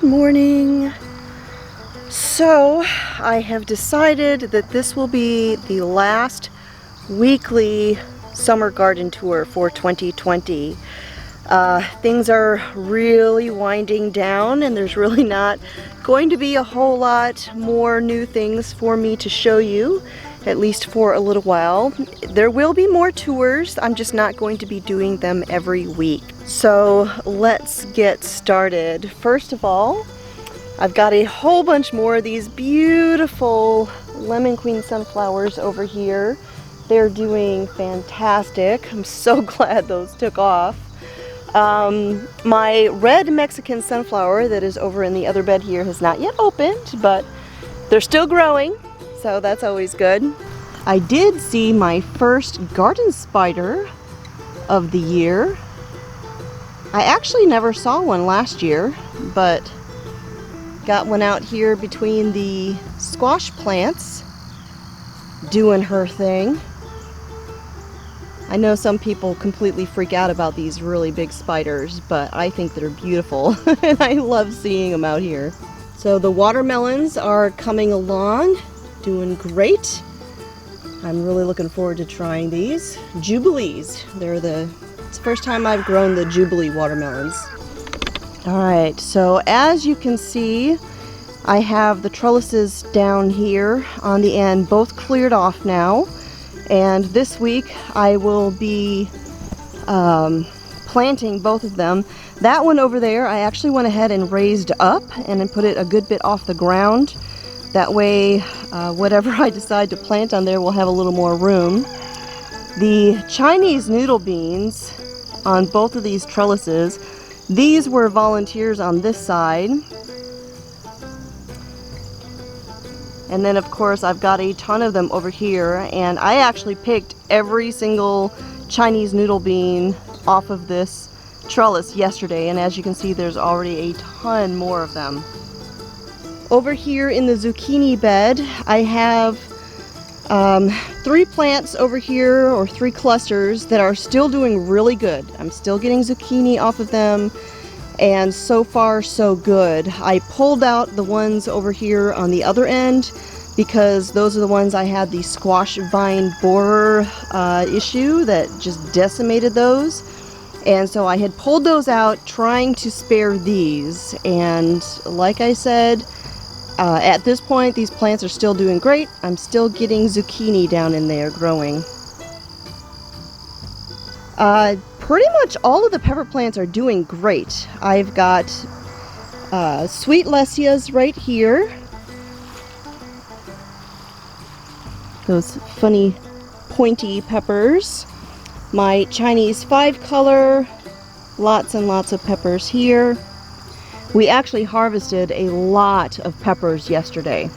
Good morning. So I have decided that this will be the last weekly summer garden tour for 2020. Things are really winding down and there's really not going to be a whole lot more new things for me to show you, at least for a little while. There will be more tours, I'm just not going to be doing them every week. So let's get started. First of all, I've got a whole bunch more of these beautiful lemon queen sunflowers over here. They're doing fantastic. I'm so glad those took off. My red Mexican sunflower that is over in the other bed here has not yet opened, but they're still growing, so that's always good. I did see my first garden spider of the year. I actually never saw one last year, but got one out here between the squash plants doing her thing. I know some people completely freak out about these really big spiders, but I think they're beautiful and I love seeing them out here. So the watermelons are coming along, doing great. I'm really looking forward to trying these. Jubilees, it's the first time I've grown the Jubilee watermelons. Alright, so as you can see, I have the trellises down here on the end, both cleared off now. And this week I will be planting both of them. That one over there I actually went ahead and raised up and then put it a good bit off the ground. That way whatever I decide to plant on there will have a little more room. The Chinese noodle beans on both of these trellises, these were volunteers on this side. And then of course I've got a ton of them over here, and I actually picked every single Chinese noodle bean off of this trellis yesterday, and as you can see there's already a ton more of them. Over here in the zucchini bed I have 3 plants over here, or 3 clusters that are still doing really good. I'm still getting zucchini off of them, and so far so good. I pulled out the ones over here on the other end because those are the ones I had the squash vine borer issue that just decimated those. And so I had pulled those out trying to spare these, and like I said, at this point these plants are still doing great. I'm still getting zucchini down in there growing. Pretty much all of the pepper plants are doing great. I've got sweet lessias right here. Those funny pointy peppers. My Chinese 5-color, lots and lots of peppers here. We actually harvested a lot of peppers yesterday.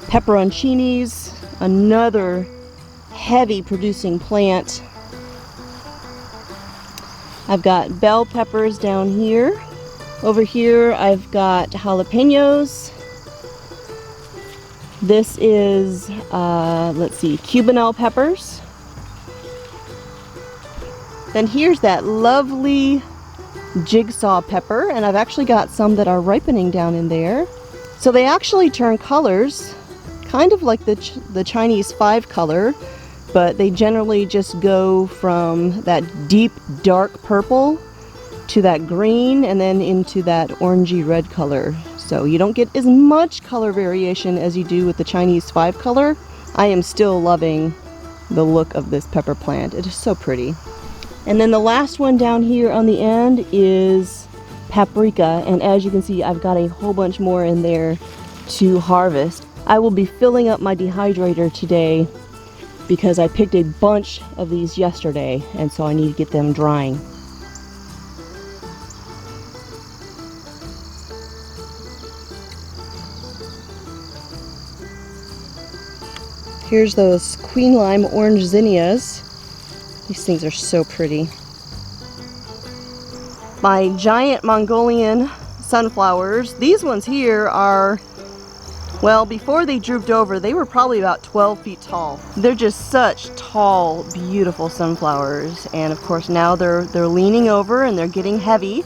Pepperoncinis, another heavy producing plant. I've got bell peppers down here. Over here I've got jalapenos. This is, let's see, Cubanelle peppers. Then here's that lovely Jigsaw Pepper, and I've actually got some that are ripening down in there. So they actually turn colors, kind of like the Chinese 5-color, but they generally just go from that deep dark purple to that green and then into that orangey red color. So you don't get as much color variation as you do with the Chinese 5-color. I am still loving the look of this pepper plant. It is so pretty. And then the last one down here on the end is Paprika, and as you can see I've got a whole bunch more in there to harvest. I will be filling up my dehydrator today because I picked a bunch of these yesterday, and so I need to get them drying. Here's those queen lime orange zinnias. These things are so pretty. My giant Mongolian sunflowers, these ones here are, well, before they drooped over, they were probably about 12 feet tall. They're just such tall, beautiful sunflowers. And of course now they're leaning over and they're getting heavy.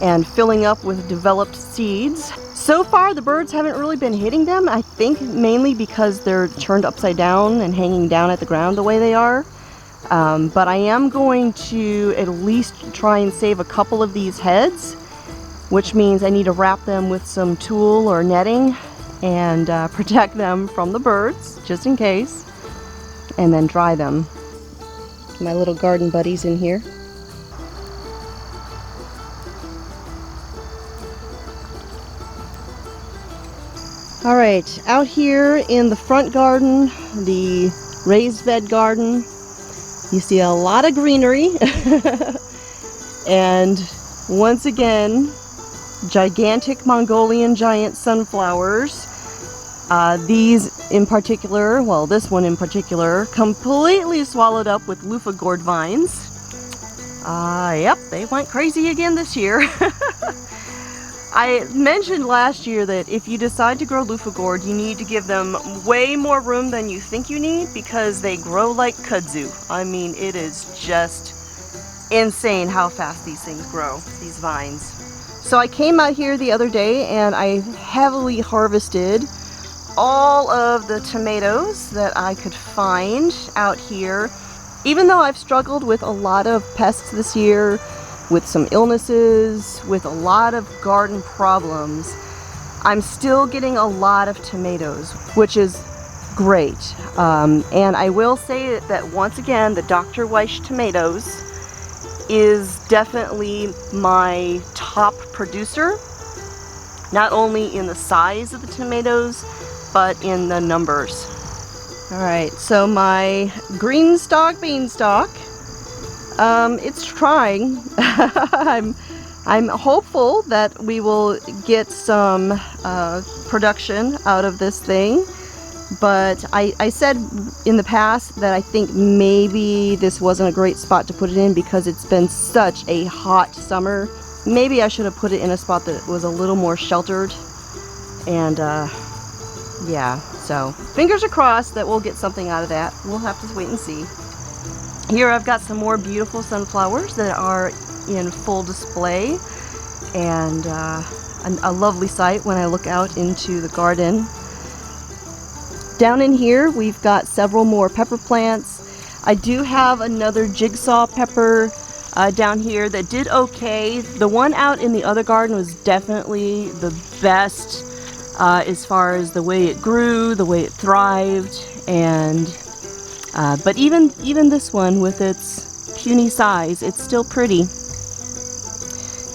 and filling up with developed seeds. So far the birds haven't really been hitting them, I think mainly because they're turned upside down and hanging down at the ground the way they are. But I am going to at least try and save a couple of these heads, which means I need to wrap them with some tulle or netting and protect them from the birds, just in case, and then dry them. My little garden buddies in here. All right, out here in the front garden, the raised bed garden, you see a lot of greenery. And once again, gigantic Mongolian giant sunflowers. These in particular, well, this one in particular, completely swallowed up with loofah gourd vines. Yep, they went crazy again this year. I mentioned last year that if you decide to grow loofah gourd, you need to give them way more room than you think you need, because they grow like kudzu. I mean, it is just insane how fast these things grow, these vines. So I came out here the other day and I heavily harvested all of the tomatoes that I could find out here. Even though I've struggled with a lot of pests this year, with some illnesses, with a lot of garden problems, I'm still getting a lot of tomatoes, which is great. And I will say that once again, the Dr. Weiss tomatoes is definitely my top producer, not only in the size of the tomatoes, but in the numbers. All right, so my green-stalk beanstalk, it's trying. I'm hopeful that we will get some production out of this thing, but I said in the past that I think maybe this wasn't a great spot to put it in because it's been such a hot summer. Maybe I should have put it in a spot that was a little more sheltered, and yeah, so fingers are crossed that we'll get something out of that. We'll have to wait and see. Here I've got some more beautiful sunflowers that are in full display, and a lovely sight when I look out into the garden. Down in here we've got several more pepper plants. I do have another jigsaw pepper down here that did okay. The one out in the other garden was definitely the best as far as the way it grew, the way it thrived, and but even this one, with its puny size, it's still pretty.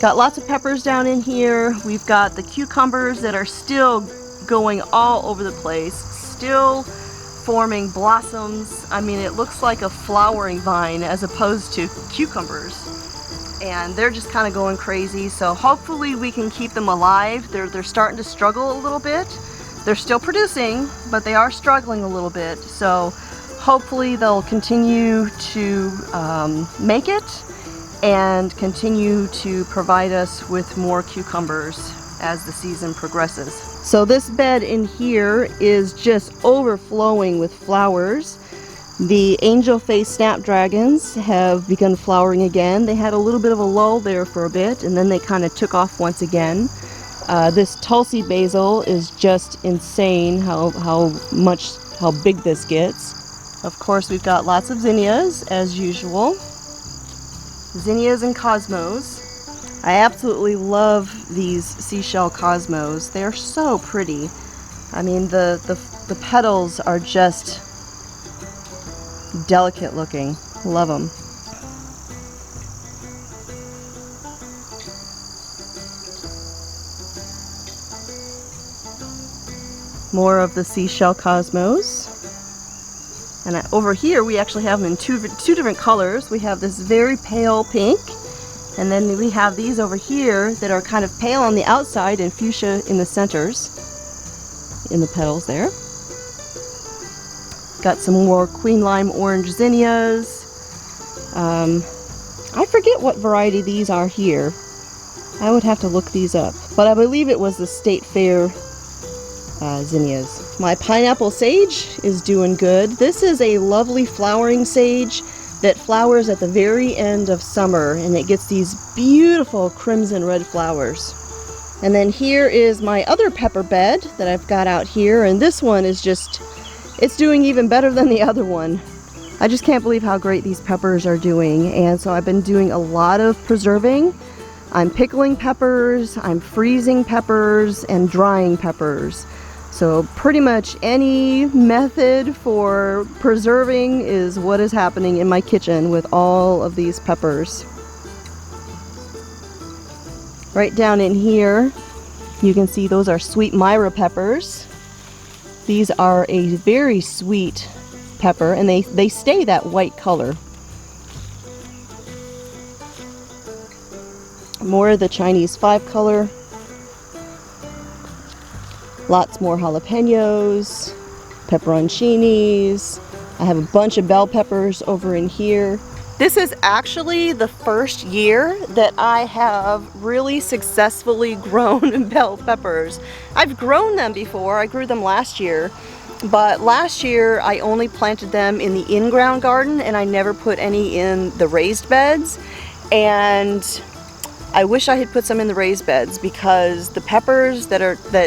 Got lots of peppers down in here. We've got the cucumbers that are still going all over the place, still forming blossoms. I mean, it looks like a flowering vine as opposed to cucumbers. And they're just kind of going crazy, so hopefully we can keep them alive. They're starting to struggle a little bit. They're still producing, but they are struggling a little bit. So hopefully they'll continue to make it and continue to provide us with more cucumbers as the season progresses. So this bed in here is just overflowing with flowers. The angel face snapdragons have begun flowering again. They had a little bit of a lull there for a bit, and then they kind of took off once again. This Tulsi basil is just insane how big this gets. Of course, we've got lots of zinnias, as usual. Zinnias and cosmos. I absolutely love these seashell cosmos. They're so pretty. I mean, the petals are just delicate looking. Love them. More of the seashell cosmos. And over here we actually have them in two different colors. We have this very pale pink, and then we have these over here that are kind of pale on the outside and fuchsia in the centers, in the petals there. Got some more queen lime orange zinnias. I forget what variety these are here. I would have to look these up, but I believe it was the State Fair zinnias. My pineapple sage is doing good. This is a lovely flowering sage. that flowers at the very end of summer, and it gets these beautiful crimson red flowers. And then here is my other pepper bed that I've got out here, and this one is just, it's doing even better than the other one. I just can't believe how great these peppers are doing, and so I've been doing a lot of preserving. I'm pickling peppers, I'm freezing peppers, and drying peppers. So pretty much any method for preserving is what is happening in my kitchen with all of these peppers. Right down in here, you can see those are sweet Myra peppers. These are a very sweet pepper, and they stay that white color. More of the Chinese 5 color. Lots more jalapenos, pepperoncinis. I have a bunch of bell peppers over in here. This is actually the first year that I have really successfully grown bell peppers. I've grown them before. I grew them last year, but last year I only planted them in the in-ground garden and I never put any in the raised beds. And I wish I had put some in the raised beds because the peppers that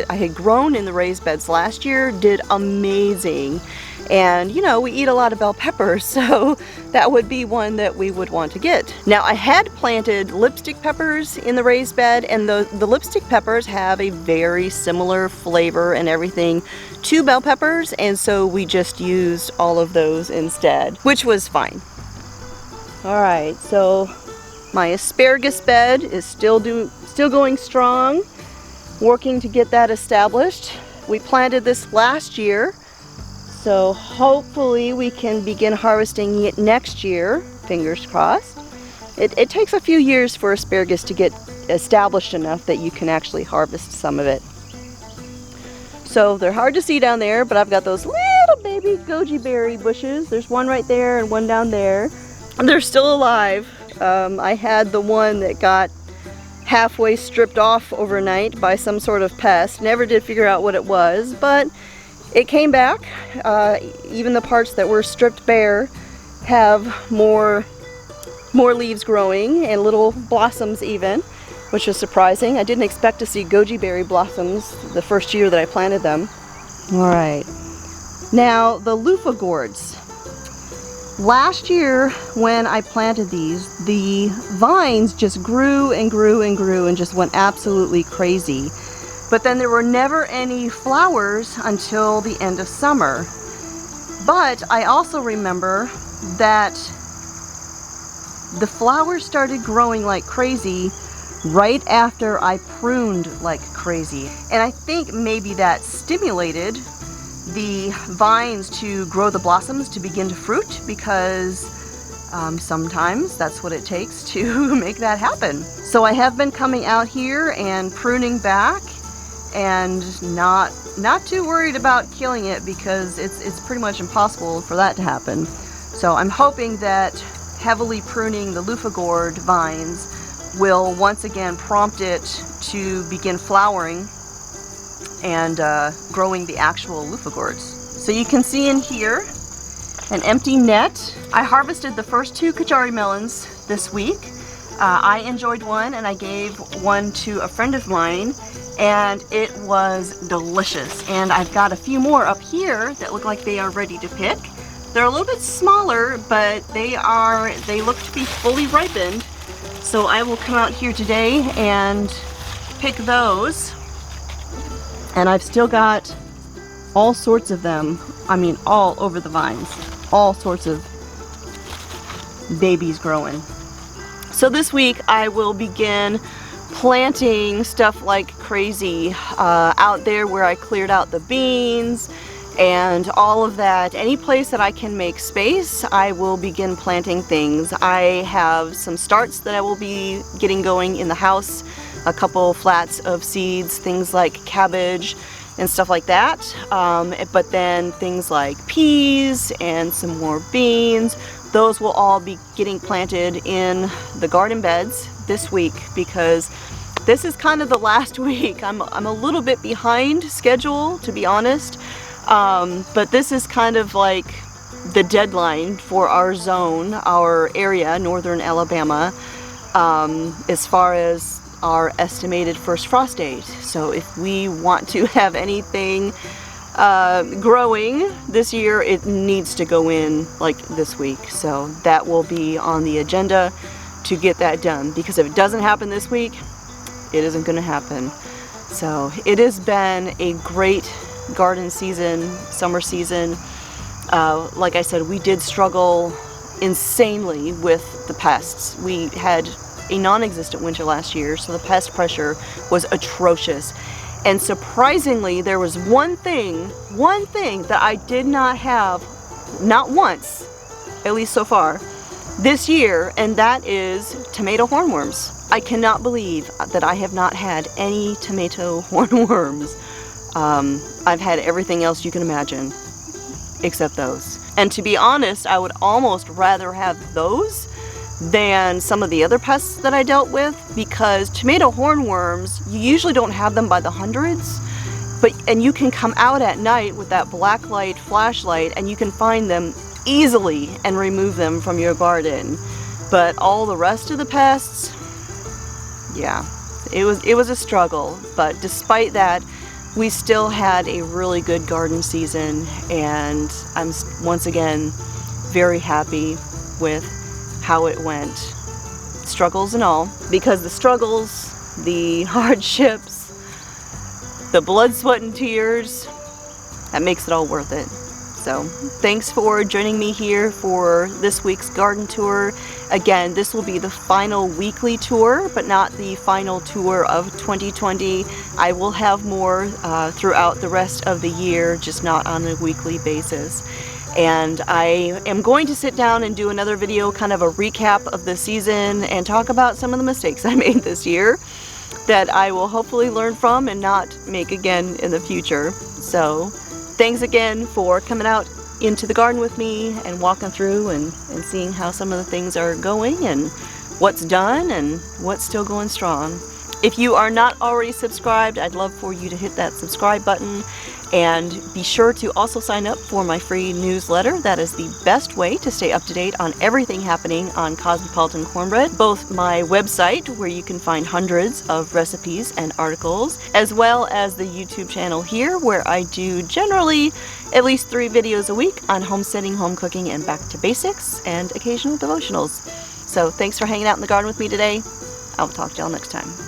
I had grown in the raised beds last year did amazing. And you know, we eat a lot of bell peppers, so that would be one that we would want to get. Now, I had planted lipstick peppers in the raised bed, and the lipstick peppers have a very similar flavor and everything to bell peppers, and so we just used all of those instead, which was fine. All right, so my asparagus bed is still going strong, working to get that established. We planted this last year, so hopefully we can begin harvesting it next year, fingers crossed. It takes a few years for asparagus to get established enough that you can actually harvest some of it. So they're hard to see down there, but I've got those little baby goji berry bushes. There's one right there and one down there. They're still alive. I had the one that got halfway stripped off overnight by some sort of pest. Never did figure out what it was, but it came back. Even the parts that were stripped bare have more leaves growing and little blossoms even, which is surprising. I didn't expect to see goji berry blossoms the first year that I planted them. All right, now the loofah gourds. Last year when I planted these, the vines just grew and grew and grew and just went absolutely crazy. But then there were never any flowers until the end of summer. But I also remember that the flowers started growing like crazy right after I pruned like crazy. And I think maybe that stimulated the vines to grow the blossoms to begin to fruit, because sometimes that's what it takes to make that happen. So I have been coming out here and pruning back, and not too worried about killing it, because it's pretty much impossible for that to happen. So I'm hoping that heavily pruning the loofah gourd vines will once again prompt it to begin flowering and growing the actual loofah gourds. So you can see in here an empty net. I harvested the first 2 kajari melons this week. I enjoyed one and I gave one to a friend of mine, and it was delicious. And I've got a few more up here that look like they are ready to pick. They're a little bit smaller, but they look to be fully ripened. So I will come out here today and pick those. And I've still got all sorts of them. I mean, all over the vines. All sorts of babies growing. So this week I will begin planting stuff like crazy out there where I cleared out the beans and all of that. Any place that I can make space, I will begin planting things. I have some starts that I will be getting going in the house, a couple flats of seeds, things like cabbage and stuff like that. But then things like peas and some more beans, those will all be getting planted in the garden beds this week, because this is kind of the last week. I'm a little bit behind schedule, to be honest. But this is kind of like the deadline for our zone, our area, northern Alabama, as far as our estimated first frost date. So if we want to have anything growing this year, it needs to go in like this week. So that will be on the agenda to get that done, because if it doesn't happen this week, it isn't going to happen. So it has been a great garden season, summer season. Like I said, we did struggle insanely with the pests. We had a non-existent winter last year, so the pest pressure was atrocious. And surprisingly, there was one thing that I did not have, not once, at least so far, this year, and that is tomato hornworms. I cannot believe that I have not had any tomato hornworms. I've had everything else you can imagine, except those. And to be honest, I would almost rather have those than some of the other pests that I dealt with, because tomato hornworms, you usually don't have them by the hundreds, and you can come out at night with that black light flashlight and you can find them easily and remove them from your garden. But all the rest of the pests, yeah, it was a struggle. But despite that, we still had a really good garden season, and I'm once again very happy with how it went, struggles and all, because the struggles, the hardships, the blood, sweat, and tears, that makes it all worth it. So thanks for joining me here for this week's garden tour. Again, this will be the final weekly tour, but not the final tour of 2020. I will have more throughout the rest of the year, just not on a weekly basis. And I am going to sit down and do another video, kind of a recap of the season, and talk about some of the mistakes I made this year that I will hopefully learn from and not make again in the future. So thanks again for coming out into the garden with me and walking through and seeing how some of the things are going and what's done and what's still going strong. If you are not already subscribed, I'd love for you to hit that subscribe button, and be sure to also sign up for my free newsletter. That is the best way to stay up to date on everything happening on Cosmopolitan Cornbread, both my website, where you can find hundreds of recipes and articles, as well as the YouTube channel here, where I do generally at least 3 videos a week on homesteading, home cooking, and back to basics, and occasional devotionals. So thanks for hanging out in the garden with me today. I'll talk to y'all next time.